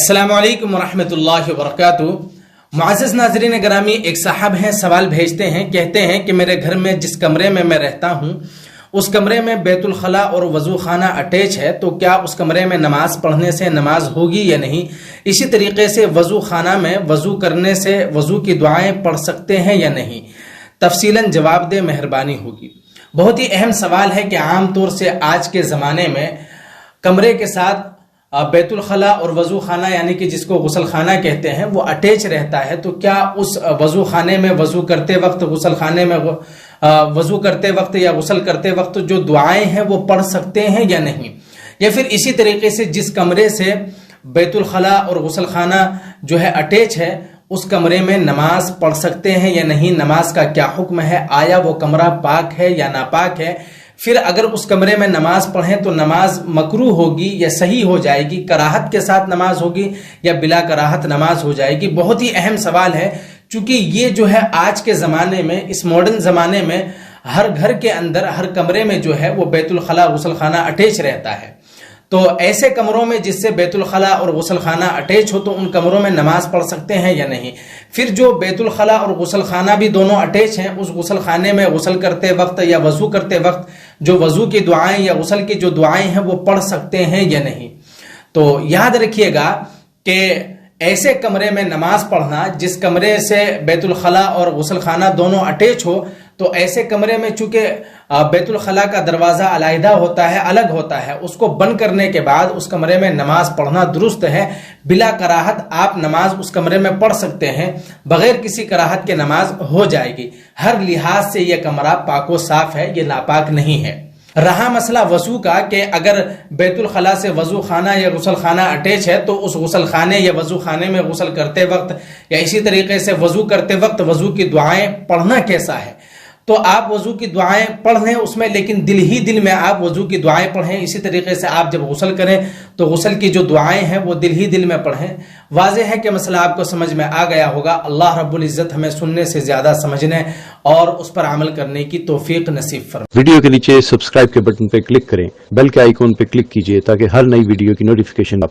السلام علیکم ورحمۃ اللہ وبرکاتہ۔ معزز ناظرین گرامی، ایک صاحب ہیں، سوال بھیجتے ہیں، کہتے ہیں کہ میرے گھر میں جس کمرے میں میں رہتا ہوں اس کمرے میں بیت الخلاء اور وضو خانہ اٹیچ ہے، تو کیا اس کمرے میں نماز پڑھنے سے نماز ہوگی یا نہیں؟ اسی طریقے سے وضو خانہ میں وضو کرنے سے وضو کی دعائیں پڑھ سکتے ہیں یا نہیں؟ تفصیلاً جواب دے، مہربانی ہوگی۔ بہت ہی اہم سوال ہے کہ عام طور سے آج کے زمانے میں کمرے کے ساتھ بیت الخلاء اور وضو خانہ یعنی کہ جس کو غسل خانہ کہتے ہیں وہ اٹیچ رہتا ہے، تو کیا اس وضو خانے میں وضو کرتے وقت، غسل خانے میں وضو کرتے وقت یا غسل کرتے وقت جو دعائیں ہیں وہ پڑھ سکتے ہیں یا نہیں؟ یا پھر اسی طریقے سے جس کمرے سے بیت الخلاء اور غسل خانہ جو ہے اٹیچ ہے اس کمرے میں نماز پڑھ سکتے ہیں یا نہیں؟ نماز کا کیا حکم ہے؟ آیا وہ کمرہ پاک ہے یا ناپاک ہے؟ پھر اگر اس کمرے میں نماز پڑھیں تو نماز مکروہ ہوگی یا صحیح ہو جائے گی؟ کراہت کے ساتھ نماز ہوگی یا بلا کراہت نماز ہو جائے گی؟ بہت ہی اہم سوال ہے، چونکہ یہ جو ہے آج کے زمانے میں، اس ماڈرن زمانے میں ہر گھر کے اندر، ہر کمرے میں جو ہے وہ بیت الخلاء غسل خانہ اٹیچ رہتا ہے۔ تو ایسے کمروں میں جس سے بیت الخلاء اور غسل خانہ اٹیچ ہو تو ان کمروں میں نماز پڑھ سکتے ہیں یا نہیں؟ پھر جو بیت الخلاء اور غسل خانہ بھی دونوں اٹیچ ہیں، اس غسل خانے میں غسل کرتے وقت یا وضو کرتے وقت جو وضو کی دعائیں یا غسل کی جو دعائیں ہیں وہ پڑھ سکتے ہیں یا نہیں؟ تو یاد رکھیے گا کہ ایسے کمرے میں نماز پڑھنا جس کمرے سے بیت الخلاء اور غسل خانہ دونوں اٹیچ ہو، تو ایسے کمرے میں چونکہ بیت الخلاء کا دروازہ علیحدہ ہوتا ہے، الگ ہوتا ہے، اس کو بند کرنے کے بعد اس کمرے میں نماز پڑھنا درست ہے۔ بلا کراہت آپ نماز اس کمرے میں پڑھ سکتے ہیں، بغیر کسی کراہت کے نماز ہو جائے گی۔ ہر لحاظ سے یہ کمرہ پاک و صاف ہے، یہ ناپاک نہیں ہے۔ رہا مسئلہ وضو کا کہ اگر بیت الخلاء سے وضو خانہ یا غسل خانہ اٹیچ ہے تو اس غسل خانے یا وضو خانے میں غسل کرتے وقت یا اسی طریقے سے وضو کرتے وقت وضو کی دعائیں پڑھنا کیسا ہے؟ تو آپ وضو کی دعائیں پڑھ لیں اس میں، لیکن دل ہی دل میں آپ وضو کی دعائیں پڑھیں۔ اسی طریقے سے آپ جب غسل کریں تو غسل کی جو دعائیں ہیں وہ دل ہی دل میں پڑھیں۔ واضح ہے کہ مسئلہ آپ کو سمجھ میں آ گیا ہوگا۔ اللہ رب العزت ہمیں سننے سے زیادہ سمجھنے اور اس پر عمل کرنے کی توفیق نصیب فرمائے۔ ویڈیو کے نیچے سبسکرائب کے بٹن پہ کلک کریں، بیل کے آئیکن پہ کلک کیجئے تاکہ ہر نئی ویڈیو کی نوٹیفیکیشن آپ